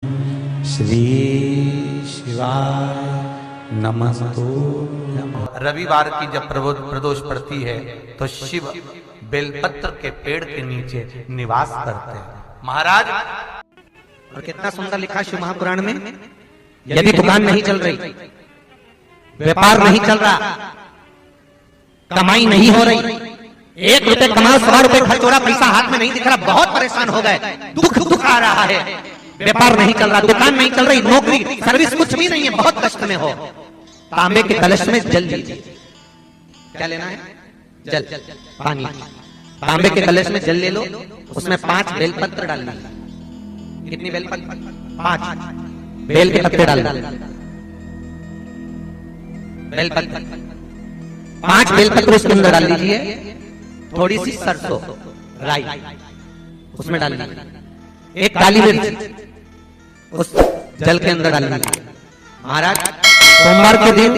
श्री शिवाय नमस्तु। रविवार की जब प्रदोष पड़ती है तो शिव बेलपत्र के पेड़ के नीचे निवास करते हैं। महाराज, और कितना सुंदर लिखा शिव महापुराण में, यदि दुकान नहीं चल रही, व्यापार नहीं चल रहा, कमाई नहीं हो रही, 1 रुपए कमाओ 100 रुपए खर्च हो रहा, पैसा हाथ में नहीं दिख रहा, बहुत परेशान हो गए, दुख आ रहा है, व्यापार नहीं चल रहा, दुकान नहीं चल रही, नौकरी सर्विस कुछ भी नहीं है, बहुत कष्ट में हो, तांबे के कलश में जल लीजिए। क्या लेना है? जल, पानी। तांबे के कलश में जल ले लो, उसमें 5 बेलपत्र डाल लीजिए। कितनी बेलपत्र? 5 बेल के पत्ते डाल दो। बेलपत्र 5 बेलपत्र उसके अंदर डाल लीजिए। थोड़ी सी सरसों राई उसमें डाल लीजिए। 1 काली मिर्च उस जल के अंदर डाल लीजिए। महाराज, सोमवार के दिन,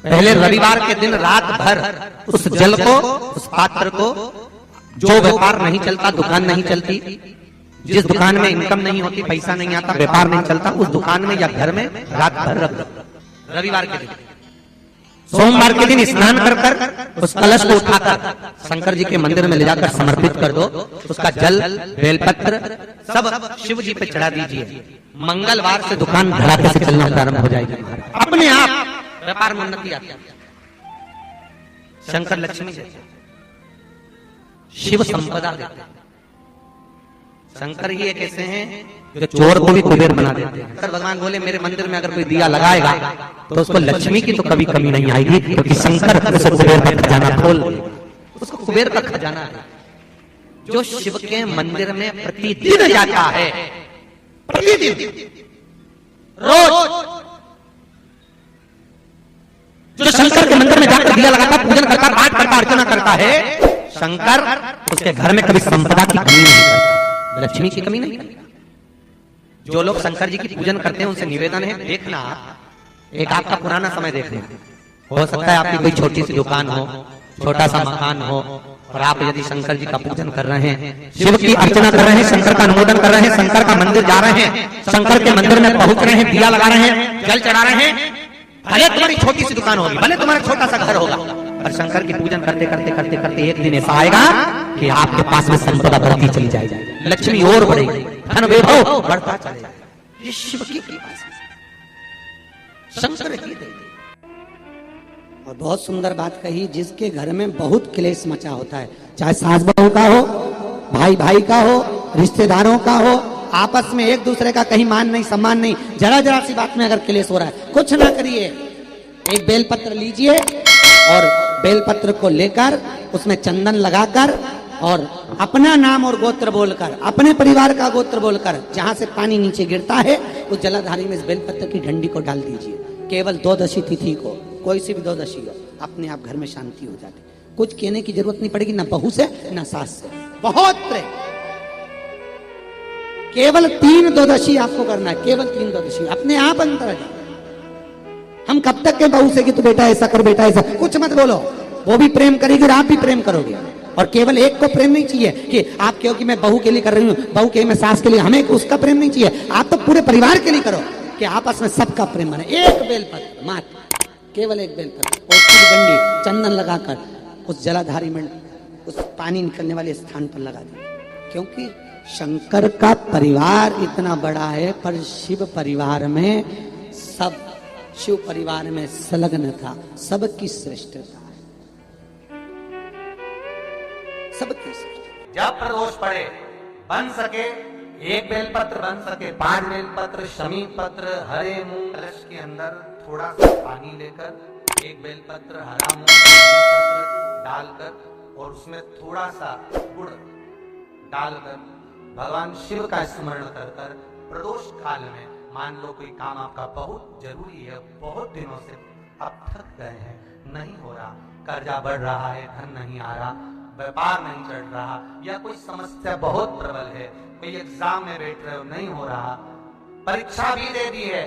पहले रविवार के दिन रात भर उस जल को, उस पात्र को, जो व्यापार नहीं चलता, दुकान नहीं चलती, जिस दुकान में इनकम नहीं होती, पैसा नहीं आता, व्यापार नहीं चलता, उस दुकान में या घर में रात भर रख दो। रविवार के दिन, सोमवार के दिन स्नान कर उस कलश को उठाकर शंकर जी के मंदिर में ले जाकर समर्पित कर दो। उसका जल, बेलपत्र सब शिव जी पे चढ़ा दीजिए। मंगलवार से दुकान धड़ाके से चलना प्रारंभ हो जाएगी। अपने आप व्यापार में उन्नति आती है। शंकर लक्ष्मी जैसे, शिव संपदा देते हैं। शंकर ही एक ऐसे हैं जो चोर को भी कुबेर बना देते हैं। शंकर भगवान बोले, मेरे मंदिर में अगर कोई दिया लगाएगा तो उसको लक्ष्मी की तो कभी कमी नहीं आएगी, क्योंकि शंकर उसे कुबेर का खजाना खोल दे। उसको कुबेर का खजाना है। जो शिव के मंदिर में प्रतिदिन जाता है, प्रतिदिन, रोज, जो शंकर के मंदिर में जाकर दिया लगाता, पूजन करता, पाठ करता, अर्चना करता है, शंकर उसके घर में कभी संपदा की कमी नहीं करता, लक्ष्मी की कमी नहीं करता। जो लोग शंकर जी की पूजन करते हैं उनसे निवेदन है, देखना, एक आपका पुराना समय देखना। हो सकता है आपकी कोई छोटी सी दुकान हो, छोटा सा मकान हो, और आप यदि शंकर जी का पूजन कर रहे हैं, शिव की अर्चना कर रहे हैं, शंकर का अनुमोदन कर रहे हैं, शंकर का मंदिर जा रहे हैं, शंकर के मंदिर में पहुंच रहे हैं, दिया लगा रहे हैं, जल चढ़ा रहे हैं, भले तुम्हारी छोटी सी दुकान होगी, भले तुम्हारा छोटा सा घर होगा, पर शंकर की पूजन करते करते करते करते एक दिन ऐसा आएगा कि आपके पास में संपदा बढ़ती चली जाएगी, लक्ष्मी और बढ़ेगी, धन वैभव बढ़ता चलेगा। ये शिव की कृपा से, शंकर की देन। और बहुत सुंदर बात कही, जिसके घर में बहुत क्लेश मचा होता है, चाहे सास बहू का हो, भाई भाई का हो, रिश्तेदारों का हो, आपस में एक दूसरे का कहीं मान नहीं, सम्मान नहीं, जरा जरा सी बात में अगर क्लेश हो रहा है, कुछ ना करिए, एक बेलपत्र लीजिए और बेलपत्र को लेकर उसमें चंदन लगाकर और अपना नाम और गोत्र बोलकर, अपने परिवार का गोत्र बोलकर, जहां से पानी नीचे गिरता है उस जलाधारी में इस बेलपत्र की डंडी को डाल दीजिए। केवल 12 तिथि को, कोई सी भी 12 हो, अपने आप घर में शांति हो जाती। कुछ कहने की जरूरत नहीं पड़ेगी, ना बहू से ना सास से, बहुत प्रेम। केवल 3 12 आपको करना है, केवल 3 12 अपने आप अंतर आ जाए। हम कब तक के बहू से कि तू बेटा ऐसा कर, बेटा ऐसा, कुछ मत बोलो, वो भी प्रेम करेगी और आप भी प्रेम करोगे। और केवल एक को प्रेम नहीं चाहिए कि आप कहो कि मैं बहू के लिए कर रही हूँ, बहू के मैं सास के लिए, हमें उसका प्रेम नहीं चाहिए। आप तो पूरे परिवार के लिए करो कि आपस में सबका प्रेम बने। एक बेलपत्र मात्र, केवल एक बेलपत्र, उसकी डंडी चंदन लगाकर उस जलाधारी में, उस पानी निकलने वाले स्थान पर लगा दी। क्योंकि शंकर का परिवार इतना बड़ा है, पर शिव परिवार में सब, शिव परिवार में संलग्न था, सबकी श्रेष्ठता है, सबकी श्रेष्ठता। जब प्रदोष पड़े, बन सके 1 बेलपत्र, बन सके 5 बेलपत्र, शमी पत्र, हरे मूंग, कलश के अंदर थोड़ा सा पानी लेकर 1 बेलपत्र, हरा मूंग, पत्र डालकर और उसमें थोड़ा सा गुड़ डालकर भगवान शिव का स्मरण कर कर प्रदोष काल में, मान लो कोई काम आपका बहुत जरूरी है, बहुत दिनों से आप थक गए हैं, नहीं हो रहा, कर्जा बढ़ रहा है, धन नहीं आ रहा, व्यापार नहीं चढ़ रहा, या कोई समस्या बहुत प्रबल है, कोई एग्जाम में बैठ रहे हो, नहीं हो रहा, परीक्षा भी दे दी है,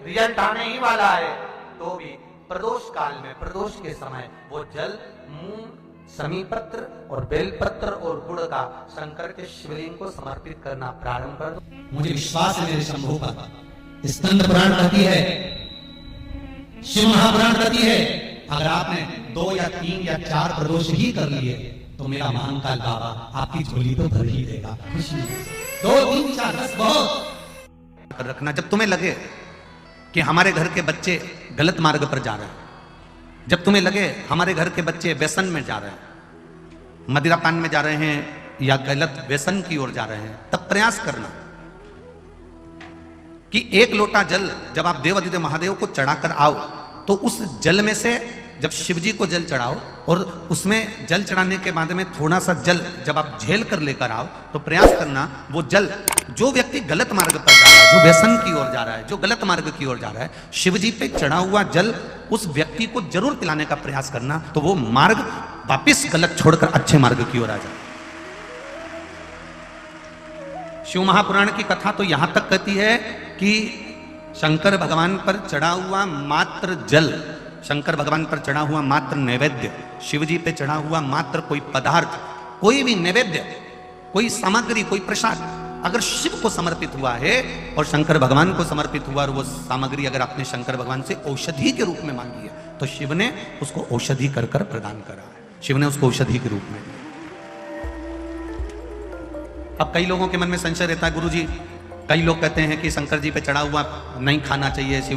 रिजल्ट आने ही वाला है, तो भी प्रदोष काल में, प्रदोष के समय वो जल मूंग शमी पत्र और बेलपत्र और गुड़ का शंकर के शिवलिंग को समर्पित करना प्रारंभ कर दो। मुझे विश्वास है मेरे शंभू पर। स्कंद पुराण कहती है, शिव महापुराण कहती है, अगर आपने 2 या 3 या 4 प्रदोष ही कर लिए तो मेरा महाकाल बाबा आपकी झोली तो भर ही देगा। खुशी 2 3 4 10 बहुत कर रखना। जब तुम्हें लगे कि हमारे घर के बच्चे गलत मार्ग पर जा रहे हैं, जब तुम्हें लगे हमारे घर के बच्चे व्यसन में जा रहे हैं, मदिरा पान में जा रहे हैं या गलत व्यसन की ओर जा रहे हैं, तब प्रयास करना कि 1 लोटा जल जब आप देव अधिदेव महादेव को चढ़ाकर आओ तो उस जल में से जब शिव जी को जल चढ़ाओ और उसमें जल चढ़ाने के बाद में थोड़ा सा जल जब आप झेल कर लेकर आओ तो प्रयास करना वो जल, जो व्यक्ति गलत मार्ग पर जा रहा है, जो व्यसन की ओर जा रहा है, जो गलत मार्ग की ओर जा रहा है, शिव जी पे चढ़ा हुआ जल उस व्यक्ति को जरूर पिलाने का प्रयास करना, तो वो मार्ग वापिस गलत छोड़कर अच्छे मार्ग की ओर आ जाए। शिव महापुराण की कथा तो यहां तक कहती है कि शंकर भगवान पर चढ़ा हुआ मात्र जल, शंकर भगवान पर चढ़ा हुआ मात्र नैवेद्य, शिव जी पे चढ़ा हुआ मात्र कोई पदार्थ, कोई भी नैवेद्य, कोई सामग्री, कोई प्रसाद अगर शिव को समर्पित हुआ है और शंकर भगवान को समर्पित हुआ और वो सामग्री अगर आपने शंकर भगवान से औषधि के रूप में मांगी है तो शिव ने उसको औषधि कर कर प्रदान करा है, शिव ने उसको औषधि के रूप में दिया। अब कई लोगों के मन में संशय रहता है, गुरुजी कई लोग कहते हैं कि शंकर जी पे चढ़ा हुआ नहीं खाना चाहिए, शिव